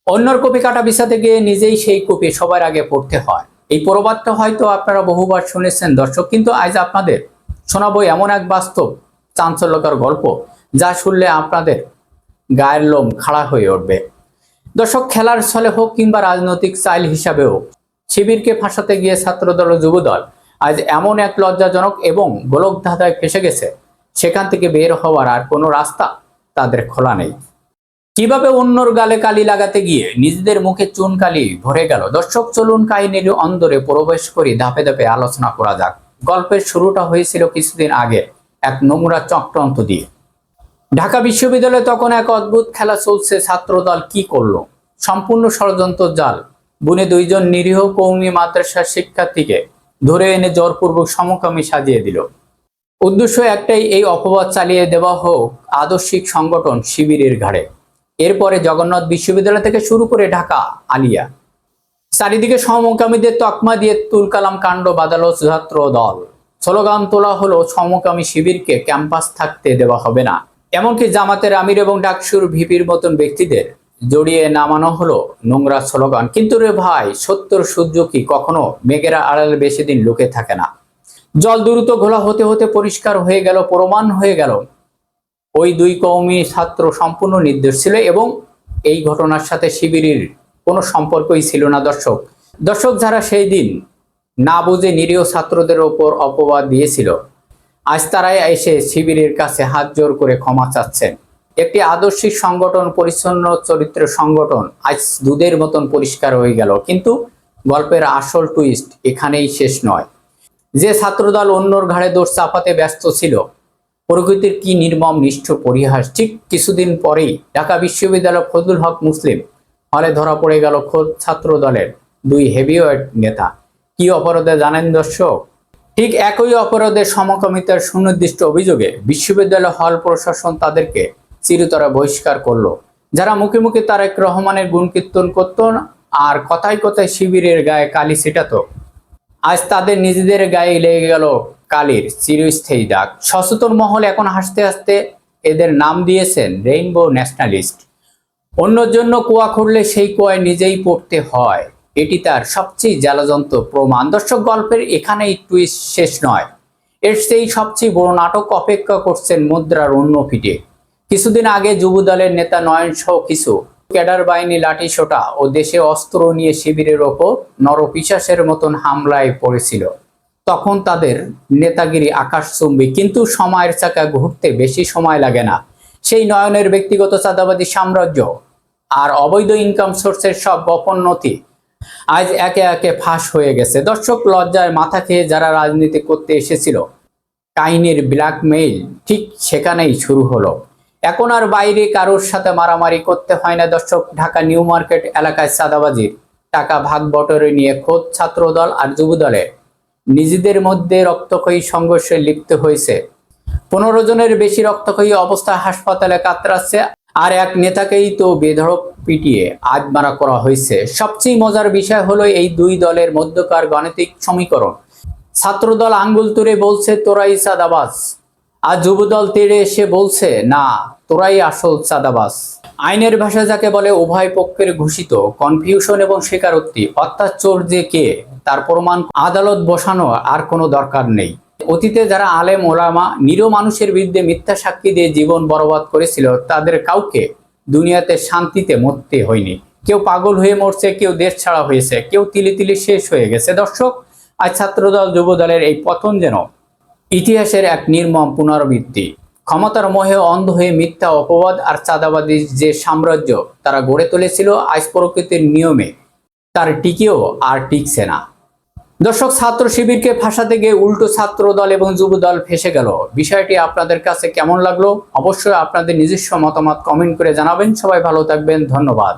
অন্যর কপি কাটা বিছাতে গিয়ে নিজেই সেই কপি সবার আগে পড়তে হয়। এই প্রবাদটা হয়তো আপনারা বহুবার শুনেছেন দর্শক, কিন্তু আজ আপনাদের শোনাবো এমন এক বাস্তব চাঞ্চল্যকর গল্প যা শুনলে আপনাদের গায়ের লোম খাড়া হয়ে উঠবে। দর্শক, খেলার ছলে হোক কিংবা রাজনৈতিক চাইল হিসাবেও শিবিরকে ফাঁসাতে গিয়ে ছাত্রদল ও যুবদল আজ এমন এক লজ্জাজনক এবং গোলকধাঁধায় ফেসে গেছে, সেখান থেকে বের হওয়ার আর কোনো রাস্তা তাদের খোলা নেই। কিভাবে অন্যর গালে কালি লাগাতে গিয়ে নিজেদের মুখে চুন কালি ভরে গেল, দর্শক চলুন কাহিনীর অন্দরে প্রবেশ করি, ধাপে ধাপে আলোচনা করা যাক। গল্পের শুরুটা হয়েছিল কিছুদিন আগে এক নোংরা চক্রান্ত দিয়ে। ঢাকা বিশ্ববিদ্যালয়ে তখন এক অদ্ভুত খেলা চলছে। ছাত্রদল কি করলো? সম্পূর্ণ ষড়যন্ত্র জাল বুনে দুইজন নিরীহ কওমি মাদ্রাসার শিক্ষার্থীকে ধরে এনে জোরপূর্বক সমকামী সাজিয়ে দিল। উদ্দেশ্য একটাই, এই অপবাদ চালিয়ে দেওয়া হোক আদর্শিক সংগঠন শিবিরের ঘাড়ে। এরপরে জগন্নাথ বিশ্ববিদ্যালয় থেকে শুরু করে ঢাকা আলিয়া চারিদিকে সমকামীদের তকমা দিয়ে তুলকালাম কাণ্ড বাঁধালো ছাত্র দল। স্লোগান তোলা হলো সমকামী শিবিরকে ক্যাম্পাস থাকতে দেওয়া হবে না। এমনকি জামাতের আমির এবং ডাকসুর ভিপির মতন ব্যক্তিদের জড়িয়ে নামানো হলো নোংরা স্লোগান। কিন্তু রে ভাই, সত্যর সূর্য কি কখনো মেঘের আড়ালে বেশি দিন লুকে থাকে না? জল দ্রুত ঘোলা হতে হতে পরিষ্কার হয়ে গেল, প্রমাণ হয়ে গেল ওই দুই কওমি ছাত্র সম্পূর্ণ নির্দোষ ছিল এবং এই ঘটনার সাথে শিবিরের কোনো সম্পর্কই ছিল না। দর্শক যারা সেই দিন না বুঝে নিরীহ ছাত্রদের ওপর অপবাদ দিয়েছিল, আজ তারাই এসে শিবিরের কাছে হাত জোর করে ক্ষমা চাচ্ছেন। একটি আদর্শিক সংগঠন, পরিচ্ছন্ন চরিত্রের সংগঠন আজ দুধের মতন পরিষ্কার হয়ে গেল। কিন্তু গল্পের আসল টুইস্ট এখানেই শেষ নয়। যে ছাত্রদল অন্যর ঘাড়ে দোষ চাপাতে ব্যস্ত ছিল, প্রকৃতির কি নির্মম নিষ্ঠুর পরিহাস। ঠিক কিছুদিন পরেই ঢাকা বিশ্ববিদ্যালয় ফজলুল হক মুসলিম হলে ধরা পড়ে গেল খোদ ছাত্র দলের দুই হেভিওয়েট নেতা। কি অপরাধে জানেন দর্শক? ঠিক একই অপরাধের সমকামিতার সুনির্দিষ্ট অভিযোগে বিশ্ববিদ্যালয় হল প্রশাসন তাদেরকে চিরতরে বহিষ্কার করলো। যারা মুখে মুখে তারেক রহমানের গুণকীর্তন করত আর কথায় কথায় শিবিরের গায়ে কালি ছিটাতো, আজ তাদের নিজেদের গায়ে লেগে গেল কালির চিরস্থায়ী দাগ। সচেতন মহল এখন হাসতে হাসতে এদের নাম দিয়েছেন রেইনবো ন্যাশনালিস্ট। অন্যের জন্য কুয়া খুঁড়লে সেই কুয়ায় নিজেই পড়তে হয়, এটি তার সবচেয়ে জ্বালাযন্ত প্রমাণ। দর্শক, গল্পের এখানেই টুইস্ট শেষ নয়, এর সেই সবচেয়ে বড় নাটক অপেক্ষা করছেন মুদ্রার অন্য পিঠে। কিছুদিন আগে যুবদলের নেতা নয়ন সহ কিছু ক্যাডার বাহিনী লাঠিসোঁটা ও দেশে অস্ত্র নিয়ে শিবিরের ওপর নরপিশাচের মতন হামলায় পড়েছিল। তখন তাদের নেতাগিরি আকাশচুম্বী, কিন্তু সময়ের চাকা ঘুরতে বেশি সময় লাগে না। সেই নয়নের ব্যক্তিগত চাঁদাবাদী সাম্রাজ্য আর অবৈধ ইনকাম সোর্সের সব গোপন নথি আজ একে একে ফাঁস হয়ে গেছে। দর্শক, লজ্জায় মাথা খেয়ে যারা রাজনীতি করতে এসেছিল, কাহিনীর ব্ল্যাকমেইল ঠিক সেখানেই শুরু হলো। এখন আর বাইরে কারোর সাথে মারামারি করতে হয় না দর্শক। ঢাকা নিউ মার্কেট এলাকায় চাঁদাবাজির টাকা ভাগ বটরে নিয়ে খোদ ছাত্রদল আর যুবদলে নিজেদের মধ্যে রক্তক্ষয়ী সংঘর্ষে লিপ্ত হয়েছে। 15 জনের বেশি রক্তক্ষয়ী অবস্থায় হাসপাতালে কাতরাচ্ছে, আর এক নেতাকেই তো বেধড়ক পিটিয়ে আধমারা করা হয়েছে। সবচেয়ে মজার বিষয় হলো এই দুই দলের মধ্যকার গাণিতিক সমীকরণ। ছাত্রদল আঙ্গুল তুলে বলছে তোরাই চাঁদাবাজ, আর যুবদল তেড়ে এসে বলছে না, তোরাই আসল চাঁদাবাজ। আইনের ভাষা যাকে বলে উভয় পক্ষের ঘোষিত কনফিউশন এবং স্বীকারোক্তি, অর্থাৎ চোর যে কে তার প্রমাণ আদালত বসানো আর কোনো দরকার নেই। অতীতে যারা আলেম ওলামা নিরীহ মানুষের বিরুদ্ধে মিথ্যা সাক্ষী দিয়ে জীবন বরবাদ করেছিল, তাদের কাউকে দুনিয়াতে শান্তিতে মরতে হয়নি। কেউ পাগল হয়ে মরছে, কেউ দেশ ছাড়া হয়েছে, কেউ তিলে তিলে শেষ হয়ে গেছে। দর্শক, আজ ছাত্রদল যুবদলের এই পতন যেন ইতিহাসের এক নির্মম পুনরাবৃত্তি। ক্ষমতার মোহে অন্ধ হয়ে মিথ্যা অপবাদ আর চাঁদাবাদীর যে সাম্রাজ্য তারা গড়ে তুলেছিল, আজ প্রকৃতির নিয়মে তার টিকেও আর টিকছে না। দর্শক, ছাত্র শিবিরকে ফাঁসাতে গিয়ে উল্টো ছাত্র দল এবং যুব দল ফেসে গেল। বিষয়টি আপনাদের কাছে কেমন লাগলো? অবশ্যই আপনাদের নিজস্ব মতামত কমেন্ট করে জানাবেন। সবাই ভালো থাকবেন, ধন্যবাদ।